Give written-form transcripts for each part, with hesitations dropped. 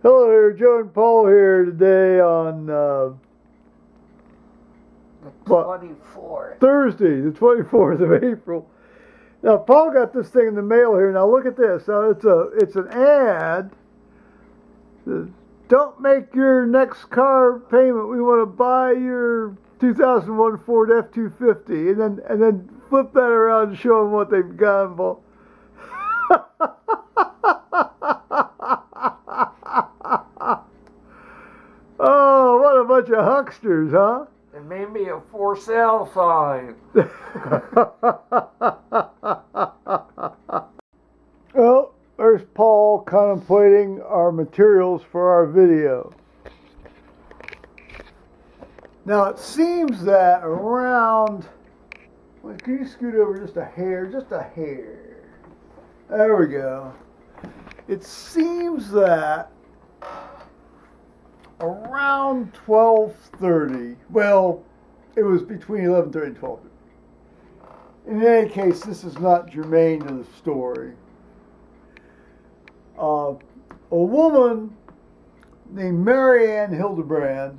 Hello there, Joe and Paul here today on The 24th. Thursday, the 24th of April. Now, Paul got this thing in the mail here. Now, look at this. Now, it's an ad. Don't make your next car payment. We want to buy your 2001 Ford F-250, and then flip that around and show them what they've got involved. Oh, what a bunch of hucksters, huh? And made me a for sale sign. Well, there's Paul contemplating our materials for our video. Now, it seems that around... Well, can you scoot over just a hair? Just a hair. There we go. It seems that around 12:30, well, it was between 11:30 and 12:30. In any case, this is not germane to the story. A woman named Marianne Hildebrand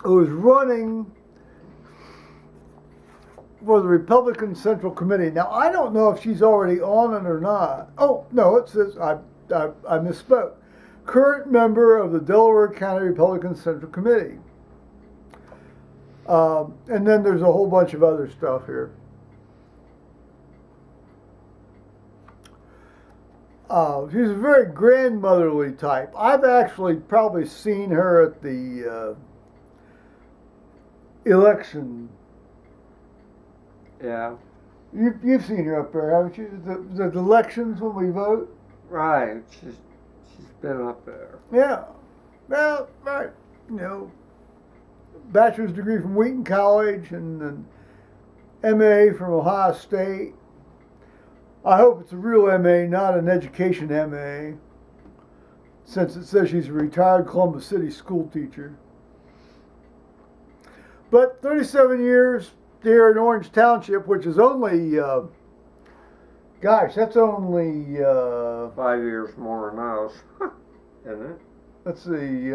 who was running for the Republican Central Committee. Now, I don't know if she's already on it or not. Oh, no, it says, I misspoke. Current member of the Delaware County Republican Central Committee. And then there's a whole bunch of other stuff here. She's a very grandmotherly type. I've actually probably seen her at the election. Yeah. You've seen her up there, haven't you? The elections when we vote? Right. She's been up there. Yeah. Well, right. You know, bachelor's degree from Wheaton College and an MA from Ohio State. I hope it's a real MA, not an education MA, since it says she's a retired Columbus City school teacher. But 37 years here in Orange Township, which is only, gosh, that's only... 5 years more than us, isn't it? Let's see,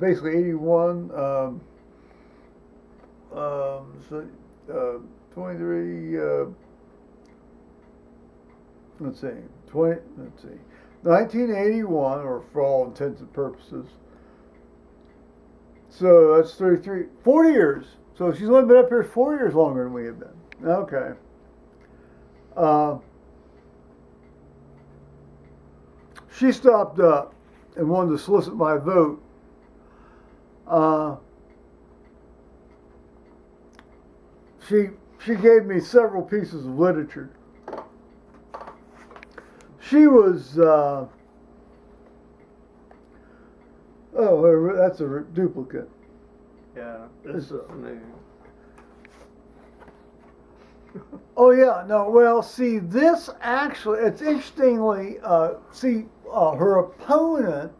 basically 81, 23, let's see, 1981, or for all intents and purposes. So that's 33, 40 years. So she's only been up here 4 years longer than we have been. Okay. She stopped up and wanted to solicit my vote. She gave me several pieces of literature. She was oh, that's a duplicate. Yeah. This is new. Oh yeah, no. Well, see, this actually, it's interestingly, her opponent.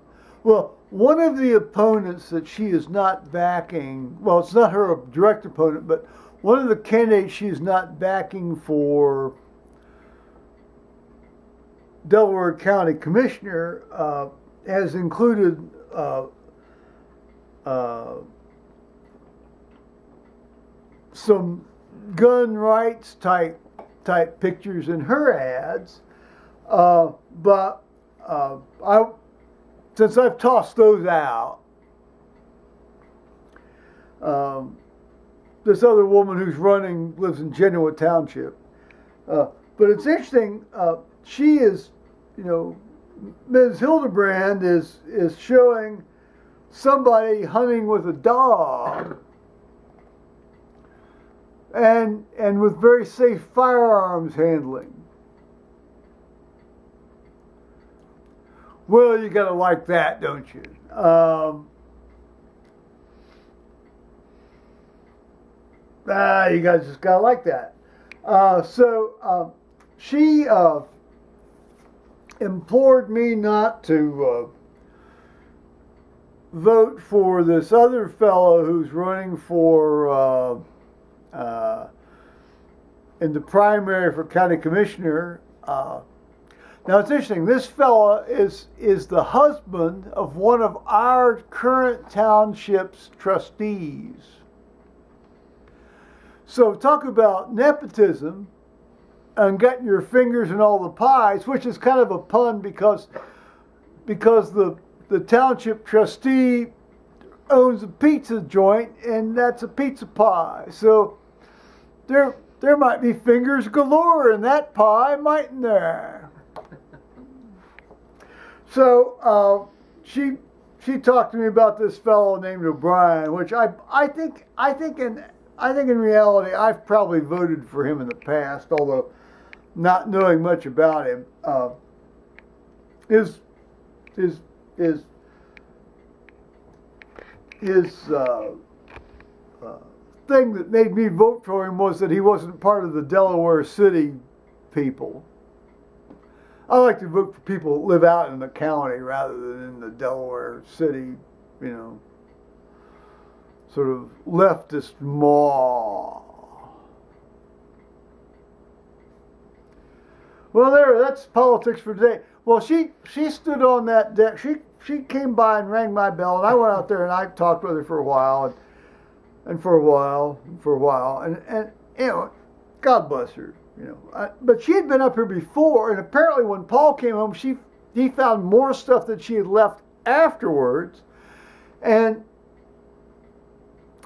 Well, one of the opponents that she is not backing. Well, it's not her direct opponent, but one of the candidates she is not backing for Delaware County Commissioner has included some gun rights type pictures in her ads, but since I've tossed those out, this other woman who's running lives in Genoa Township. But it's interesting. She is, Ms. Hildebrand is showing somebody hunting with a dog. And with very safe firearms handling. Well, you gotta like that, don't you? You guys just gotta like that. So she implored me not to vote for this other fellow who's running for in the primary for county commissioner. Now it's interesting. This fella is the husband of one of our current township's trustees. So talk about nepotism and getting your fingers in all the pies, which is kind of a pun because the township trustee owns a pizza joint, and that's a pizza pie. So there might be fingers galore in that pie, mightn't there? So she talked to me about this fellow named O'Brien, which I think in reality I've probably voted for him in the past, although not knowing much about him. His thing that made me vote for him was that he wasn't part of the Delaware City people. I like to vote for people that live out in the county rather than in the Delaware City, sort of leftist maw. Well, that's politics for today. Well, she stood on that deck. She came by and rang my bell, and I went out there and I talked with her for a while, and God bless her, but she had been up here before, and apparently when Paul came home, he found more stuff that she had left afterwards, and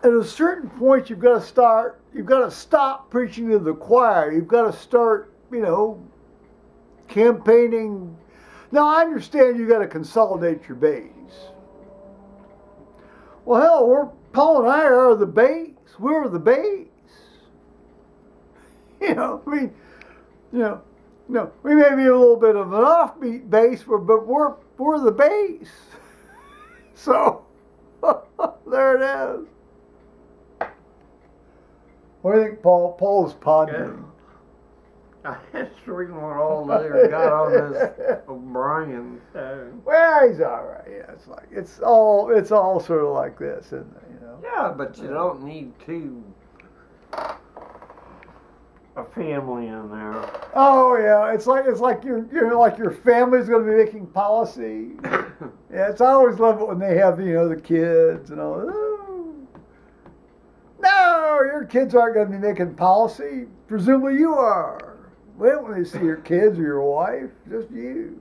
at a certain point, you've got to stop preaching to the choir. You've got to start, campaigning. Now, I understand you got to consolidate your base. Well, hell, Paul and I are the base. We're the base. No, we may be a little bit of an offbeat base, but we're the base. So, there it is. What do you think, Paul? Paul's pondering. I was reading what all they got on this O'Brien thing. Well, he's all right. Yeah, it's all sort of like this, isn't it? Yeah, but you don't need a family in there. Oh yeah, it's like your family's going to be making policy. Yeah, I always love it when they have the kids and all. Oh. No, your kids aren't going to be making policy. Presumably you are. Well, when they see your kids or your wife, just you.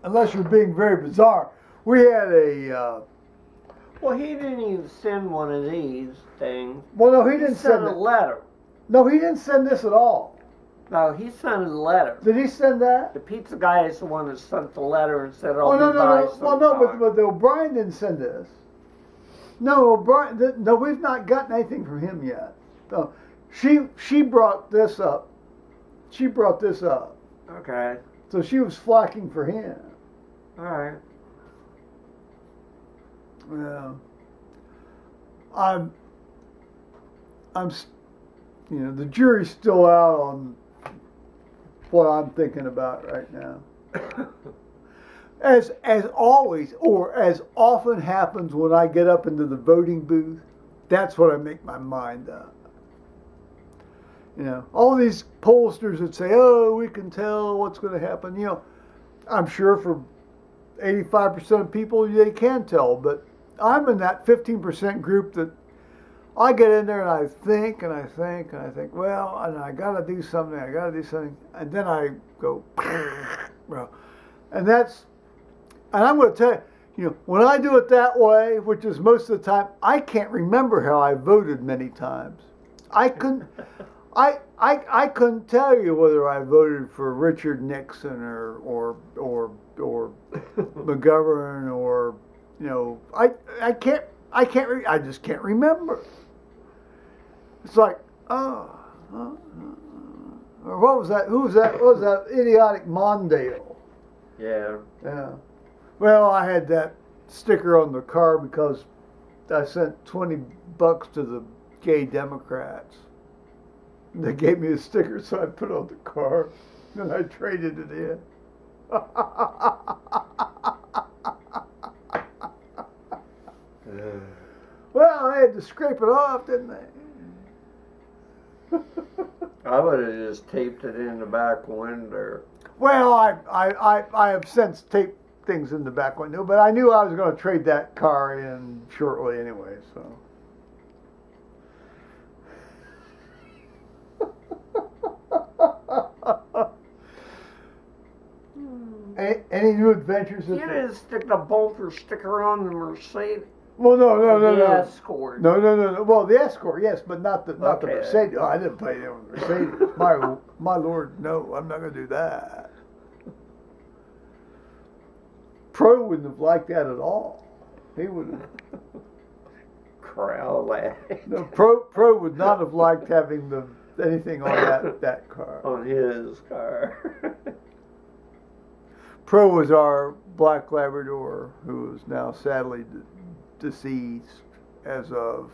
Unless you're being very bizarre. We had a. Well, he didn't even send one of these things. Well, no, he didn't send send a letter. No, he didn't send this at all. No, he sent a letter. Did he send that? The pizza guy is the one that sent the letter and said, "Oh no, Well, no, but the O'Brien didn't send this. No, O'Brien. No, we've not gotten anything from him yet. No, she brought this up. She brought this up. Okay. So she was flocking for him. All right. Yeah. I'm. The jury's still out on what I'm thinking about right now. As always, or as often happens when I get up into the voting booth, that's what I make my mind up. All these pollsters that say, "Oh, we can tell what's going to happen." I'm sure for 85% of people they can tell, but I'm in that 15% group that I get in there and I think, well, and I got to do something, and then I go, and I'm going to tell you, when I do it that way, which is most of the time, I can't remember how I voted many times. I couldn't tell you whether I voted for Richard Nixon or McGovern or I just can't remember. It's like, or what was that? Who was that? What was that idiotic Mondale? Yeah. Yeah. Well, I had that sticker on the car because I sent $20 to the gay Democrats. They gave me a sticker, so I put it on the car, and I traded it in. Well, they had to scrape it off, didn't they? I would have just taped it in the back window. Well, I have since taped things in the back window, but I knew I was going to trade that car in shortly anyway, so. Any new adventures? You didn't stick the bumper sticker on the Mercedes. Well, no. The Escort. No. Well, the Escort, yes, but not the Okay. Mercedes. Oh, I didn't pay it on the Mercedes. my lord, no, I'm not going to do that. Pro wouldn't have liked that at all. He would have. Crowd laugh. No, Pro would not have liked having anything on that car. On his car. Pro was our black Labrador, who is now sadly deceased as of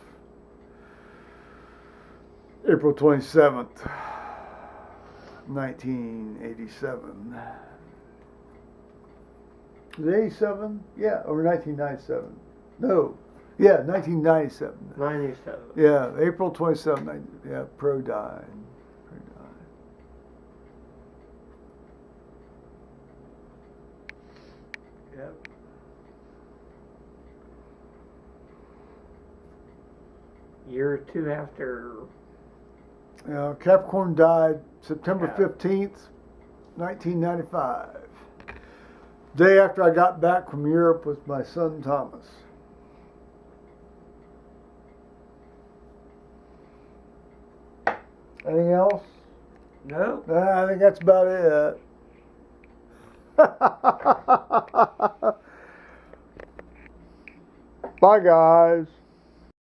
April 27th, 1987. Was it 87? Yeah, or 1997. No. Yeah, 1997. 97. Yeah, April 27th. Yeah, Pro died. Yep. Year or two after. Capricorn died September Yeah. 15th, 1995. Day after I got back from Europe with my son Thomas. Anything else? No. I think that's about it. Bye, guys.